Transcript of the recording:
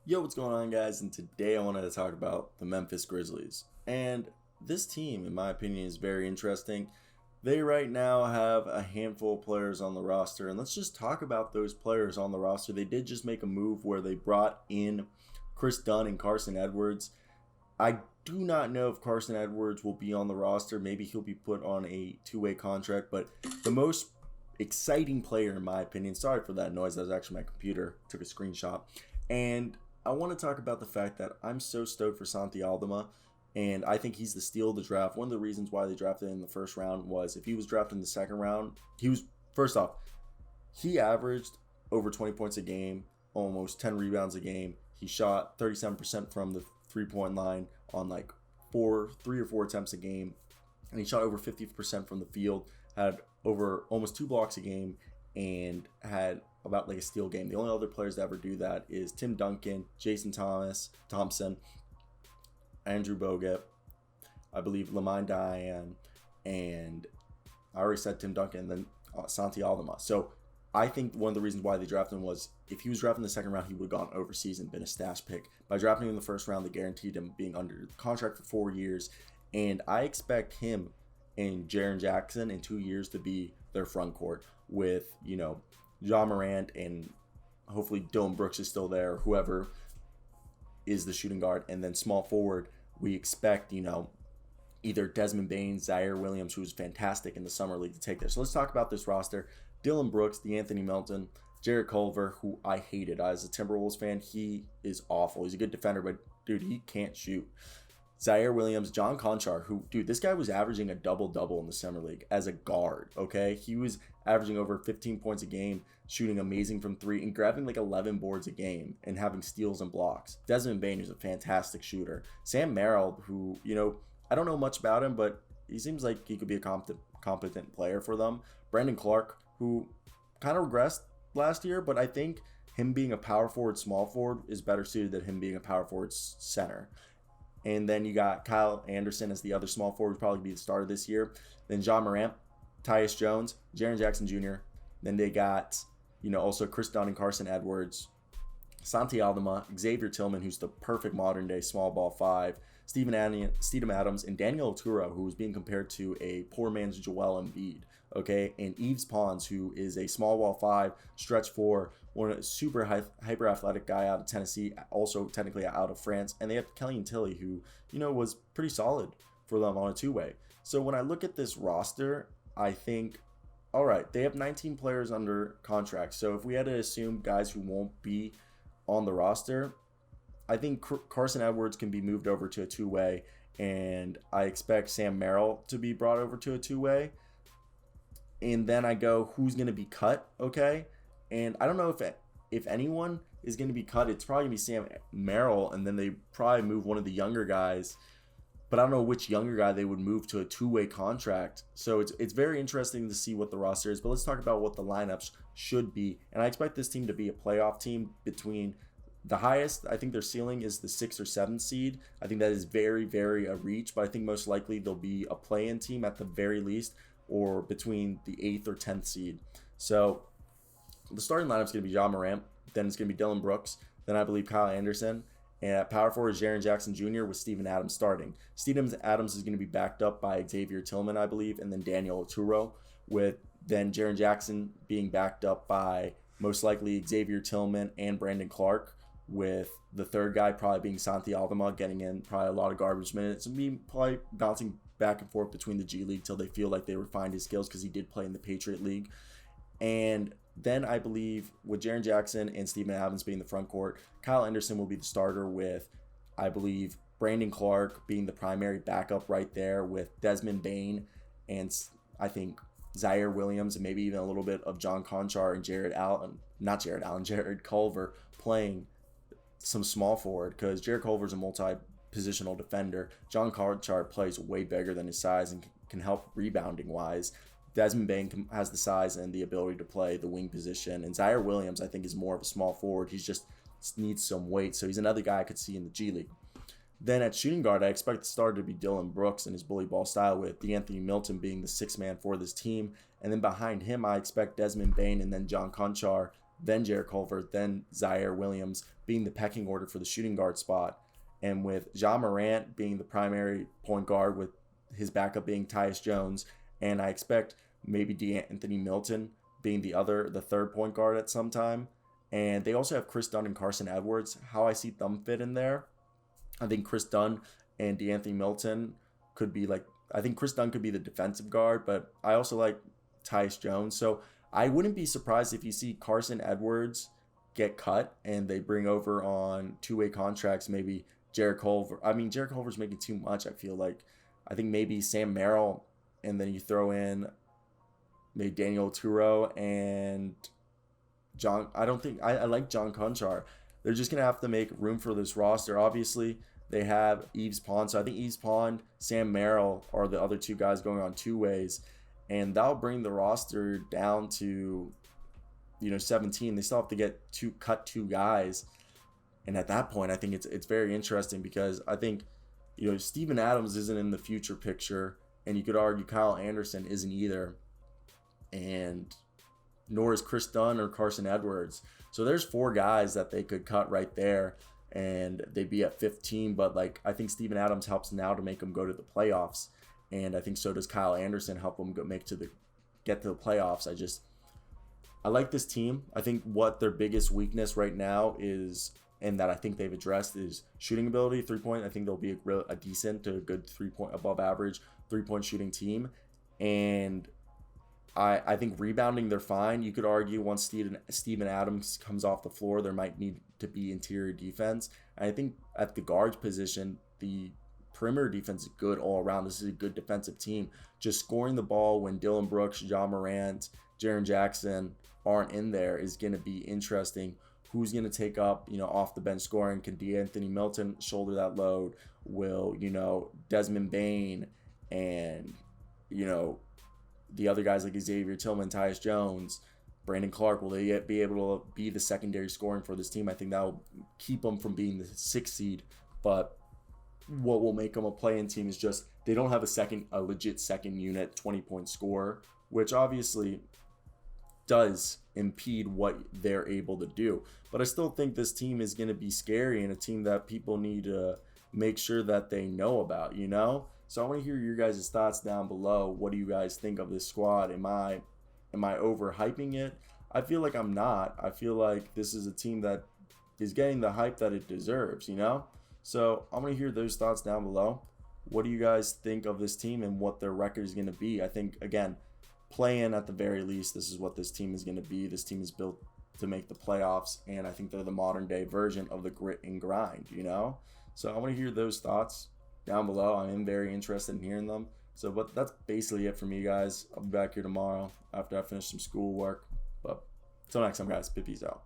Yo, what's going on, guys? And today I wanted to talk about the Memphis Grizzlies. And this team, in my opinion, is very interesting. They right now have a handful of players on the roster, and let's just talk about those players on the roster. They did just make a move where they brought in Chris Dunn and Carson Edwards. I do not know if Carson Edwards will be on the roster. Maybe he'll be put on a two-way contract, but the most exciting player, in my opinion, sorry for that noise, that was actually my computer, took a screenshot, and I want to talk about the fact that I'm so stoked for Santi Aldama, and I think he's the steal of the draft. One of the reasons why they drafted him in the first round was if he was drafted in the second round, first off, he averaged over 20 points a game, almost 10 rebounds a game. He shot 37% from the three-point line on like three or four attempts a game, and he shot over 50% from the field, had over almost 2 blocks a game, and had about like a steal game. The only other players that ever do that is Tim Duncan, Jason Thompson, Andrew Bogut, I believe Lamine Diane, and I already said Tim Duncan, and then Santi Aldama. So I think one of the reasons why they drafted him was if he was drafted in the second round, he would have gone overseas and been a stash pick. By drafting him in the first round, they guaranteed him being under contract for 4 years, and I expect him and Jaren Jackson in 2 years to be their front court with, John Morant, and hopefully Dylan Brooks is still there, whoever is the shooting guard. And then small forward, we expect, either Desmond Bane, Zaire Williams, who was fantastic in the summer league, to take there. So let's talk about this roster. Dylan Brooks, DeAnthony Melton, Jarrett Culver, who I hated. As a Timberwolves fan, he is awful. He's a good defender, but, dude, he can't shoot. Zaire Williams, John Conchar, who, dude, this guy was averaging a double-double in the summer league as a guard, okay? He was averaging over 15 points a game, shooting amazing from three, and grabbing like 11 boards a game and having steals and blocks. Desmond Bane is a fantastic shooter. Sam Merrill, who, I don't know much about him, but he seems like he could be a competent player for them. Brandon Clark, who kind of regressed last year, but I think him being a power forward, small forward is better suited than him being a power forward center. And then you got Kyle Anderson as the other small forward, probably be the starter this year. Then John Morant, Tyus Jones, Jaren Jackson Jr. Then they got, also Chris Dunn and Carson Edwards, Santi Aldama, Xavier Tillman, who's the perfect modern day small ball five, Steven Adams, and Daniel Oturo, who is being compared to a poor man's Joel Embiid. Okay, and Yves Pons, who is a small ball five, stretch four, one a super hyper athletic guy out of Tennessee, also technically out of France, and they have Kelly Tilly, who was pretty solid for them on a two-way. So when I look at this roster, I think, all right, they have 19 players under contract. So if we had to assume guys who won't be on the roster, I think Carson Edwards can be moved over to a two-way, and I expect Sam Merrill to be brought over to a two-way. And then I go, who's going to be cut, okay? And I don't know if anyone is going to be cut. It's probably going to be Sam Merrill, and then they probably move one of the younger guys. But I don't know which younger guy they would move to a two-way contract. So it's very interesting to see what the roster is. But let's talk about what the lineups should be. And I expect this team to be a playoff team between the highest. I think their ceiling is the 6th or 7th seed. I think that is very, very a reach. But I think most likely they'll be a play-in team at the very least, or between the 8th or 10th seed. So the starting lineup is going to be John Morant. Then it's going to be Dylan Brooks. Then I believe Kyle Anderson. And at power forward is Jaren Jackson Jr. with Steven Adams starting. Steven Adams is going to be backed up by Xavier Tillman, I believe, and then Daniel Oturo, with then Jaren Jackson being backed up by most likely Xavier Tillman and Brandon Clark, with the third guy probably being Santi Aldama, getting in probably a lot of garbage minutes and being probably bouncing back and forth between the G League till they feel like they refined his skills, because he did play in the Patriot League. And then I believe with Jaren Jackson and Steven Adams being the front court, Kyle Anderson will be the starter, with, I believe, Brandon Clark being the primary backup right there, with Desmond Bane and I think Zaire Williams, and maybe even a little bit of John Conchar and Jared Culver playing some small forward, because Jared Culver's a multi-positional defender. John Conchar plays way bigger than his size and can help rebounding wise. Desmond Bane has the size and the ability to play the wing position, and Zaire Williams, I think, is more of a small forward. He just needs some weight, so he's another guy I could see in the G League. Then at shooting guard, I expect the starter to be Dylan Brooks and his bully ball style, with DeAnthony Melton being the sixth man for this team. And then behind him, I expect Desmond Bane and then John Conchar then Jarrett Culver, then Zaire Williams being the pecking order for the shooting guard spot. And with Ja Morant being the primary point guard with his backup being Tyus Jones, and I expect maybe DeAnthony Milton being the third point guard at some time. And they also have Chris Dunn and Carson Edwards. How I see them fit in there, I think Chris Dunn and DeAnthony Milton could be like, I think Chris Dunn could be the defensive guard, but I also like Tyus Jones. So I wouldn't be surprised if you see Carson Edwards get cut and they bring over on two-way contracts, maybe Jarrett Culver. I mean, Jarrett Culver's making too much, I feel like. I think maybe Sam Merrill, and then you throw in maybe Daniel Turo and John. I like John Conchar. They're just going to have to make room for this roster. Obviously, they have Yves Pond. So I think Yves Pond, Sam Merrill are the other two guys going on two ways. And that'll bring the roster down to, 17. They still have to cut two guys. And at that point, I think it's very interesting because I think, Steven Adams isn't in the future picture. And you could argue Kyle Anderson isn't either. And nor is Chris Dunn or Carson Edwards. So there's four guys that they could cut right there. And they'd be at 15. But, I think Steven Adams helps now to make them go to the playoffs. And I think so does Kyle Anderson help them get to the playoffs. I like this team. I think what their biggest weakness right now is, and that I think they've addressed, is shooting ability, 3-point. I think they'll be a decent to a good 3-point, above average 3-point shooting team. And I think rebounding, they're fine. You could argue once Steven Adams comes off the floor, there might need to be interior defense. And I think at the guards position, the perimeter defense is good all around. This is a good defensive team. Just scoring the ball when Dillon Brooks, Ja Morant, Jaren Jackson aren't in there is going to be interesting. Who's going to take up, off the bench scoring? Can DeAnthony Milton shoulder that load? Will, Desmond Bane and, the other guys like Xavier Tillman, Tyus Jones, Brandon Clark, will they be able to be the secondary scoring for this team? I think that will keep them from being the 6th seed. But what will make them a play-in team is just they don't have a legit second unit 20-point scorer, which obviously does impede what they're able to do. But I still think this team is going to be scary and a team that people need to make sure that they know about, So I want to hear your guys' thoughts down below. What do you guys think of this squad? Am I overhyping it? I feel like I'm not. I feel like this is a team that is getting the hype that it deserves, So I'm going to hear those thoughts down below. What do you guys think of this team and what their record is going to be? I think, again, play-in at the very least, this is what this team is going to be. This team is built to make the playoffs, and I think they're the modern-day version of the grit and grind, So I want to hear those thoughts down below. I am very interested in hearing them. So, but that's basically it for me, guys. I'll be back here tomorrow after I finish some schoolwork. But until next time, guys, peace out.